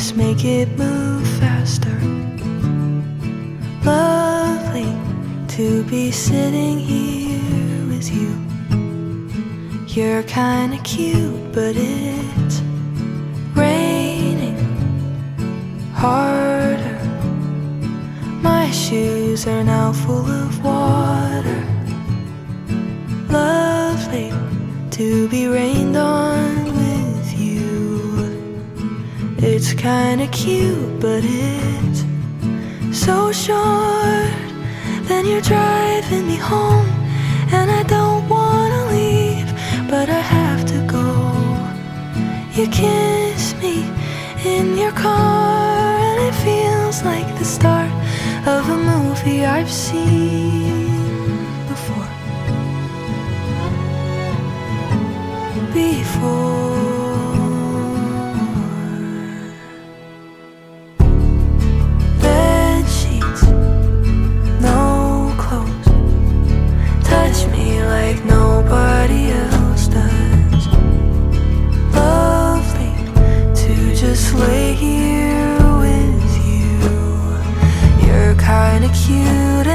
just make it move faster. Lovely to be sitting here with you. You're kinda cute, but it's raining harder. My shoes are now full of water. Lovely to be rained on with you. It's kinda cute, but it's so short. Then you're driving me home, and I don't wanna leave, but I have to go. You kiss me in your car, and it feels like the start of a movie I've seen before. Bed sheets, no clothes. Touch me like nobody else does. Lovely to just lay here with you. You're kinda cute